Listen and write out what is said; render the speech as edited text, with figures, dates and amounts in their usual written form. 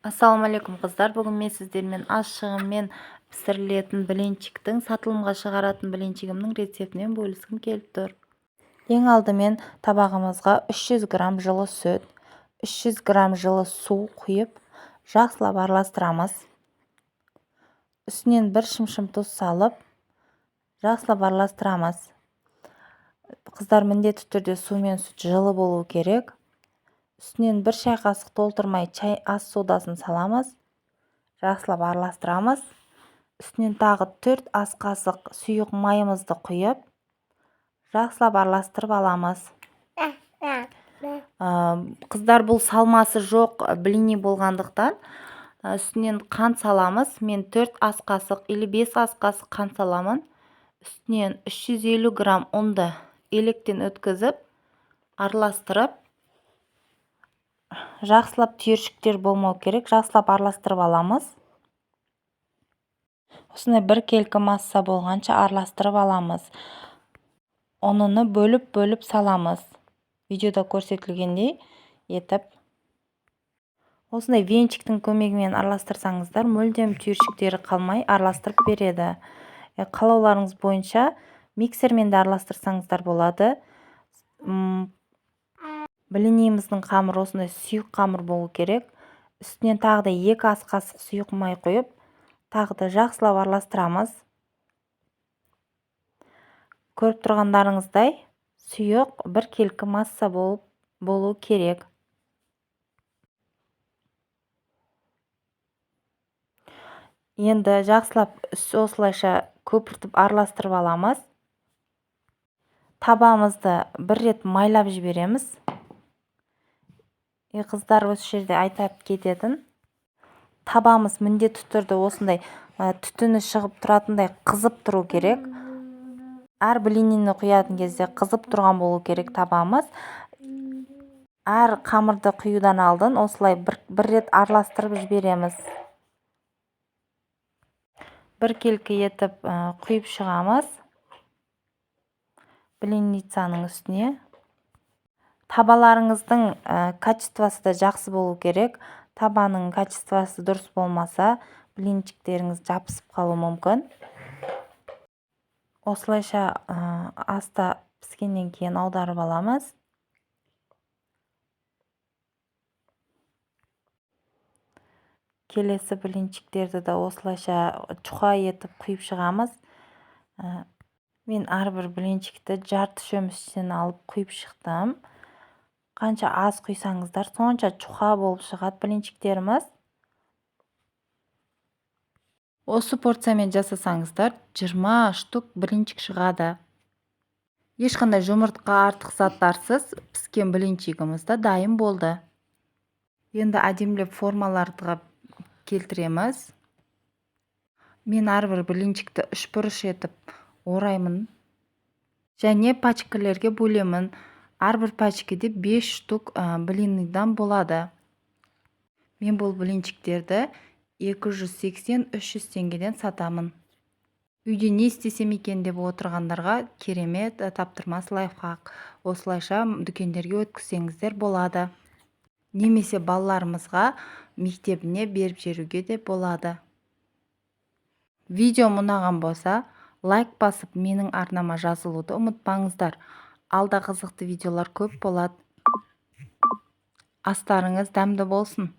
Ассалаумағалейкум қыздар. Бүгін мен сіздермен аз шығынмен пісірілетін блинчиктің, сатылымға шығаратын блинчигімнің рецептінен бөліскім келіп тұр. Ең алдымен табағымызға 300 грамм жылы сүт, 300 грамм жылы су құйып, жақсылап араластырамыз. Үстінен бір шымшым тұз салып, жақсылап араластырамыз. Қыздар, міндетті түрде су мен сүт жылы болу керек. Үстінен бір шай қасық толтырмай чай ас содасын саламыз. Жақсылап араластырамыз. Үстінен тағы 4 ас қасық сұйық майымызды құйып, жақсылап араластырып аламыз. Қыздар, бұл салмасы жоқ блини болғандықтан үстінен қант саламыз. Мен 4 ас қасық или 5 ас қасық қант саламын. Үстінен 350 грамм ұнды електен өткізіп, араластырып, жақсылап түйіршіктер болмау керек, жақсылап араластырып аламыз. Осындай бір келкі масса болғанша араластырып аламыз. Ұнын бөліп саламыз. Видеода көрсетілгендей етіп. Осындай венчиктің көмегімен араластырсаңыздар, мүлдем түйіршіктері қалмай араластырып береді. Қалауларыңыз бойынша миксермен де араластырсаңыздар болады. Блиніміздің қамыры осындай сұйық қамыр болу керек. Үстінен тағы да 2 ас қасық сұйық май қойып, тағы да жақсылап араластырамыз. Көріп тұрғандарыңыздай сұйық бір келкі масса болу керек. Енді жақсылап осылайша көпіртіп араластырып аламыз. Табамызды бір рет майлап жібереміз. Қыздар, осы жерде айтып кететін. Табамыз міндетті түрде осындай түтіні шығып тұратындай қызып тұру керек. Әр блинini құятын кезде қызып тұрған болу керек табамыз. Әр қамырды құюдан алдын осылай бір рет араластырып жібереміз. Бір келкі етіп құйып шығамыз блинницаның үстіне. Табаларыңыздың качествосы да жақсы болу керек. Табаның качествосы дұрыс болмаса, блинчиктеріңіз жабысып қалуы мүмкін. Осылайша аста піскеннен кейін аударып аламыз. Келесі блинчиктерді де осылайша чуқа етіп құйып шығамыз. Мен әрбір блинчикті жарты шөміштен алып құйып шықтым. Қанша аз құйсаңыздар, сонша чуқа болып шығады блинчиктеріміз. Осы порциямен жасасаңыздар, 20 штук блинчик шығады. Ешқандай жұмыртқа артық заттарсыз піскен блинчигіміз дайын болды. Енді әдемілеп формаларға келтіреміз. Мен әрбір блинчикті 3 бұрыш етіп ораймын. Және пачкалерге бөлемін. Әрбір пачкеде 5 штук блинидан болады. Мен бұл блинчиктерді 280-300 теңгеден сатамын. Үйде не істесем екен деп отырғандарға керемет таптырмас лайфхак. Осылайша дүкендерге өткізсеңіздер болады. Немесе балаларымызға мектебіне беріп жіберуге де болады. Видео ұнаған болса, лайк басып менің арнама жазылуды ұмытпаңыздар. Алда қызықты видеолар көп болады. Астарыңыз дәмді болсын.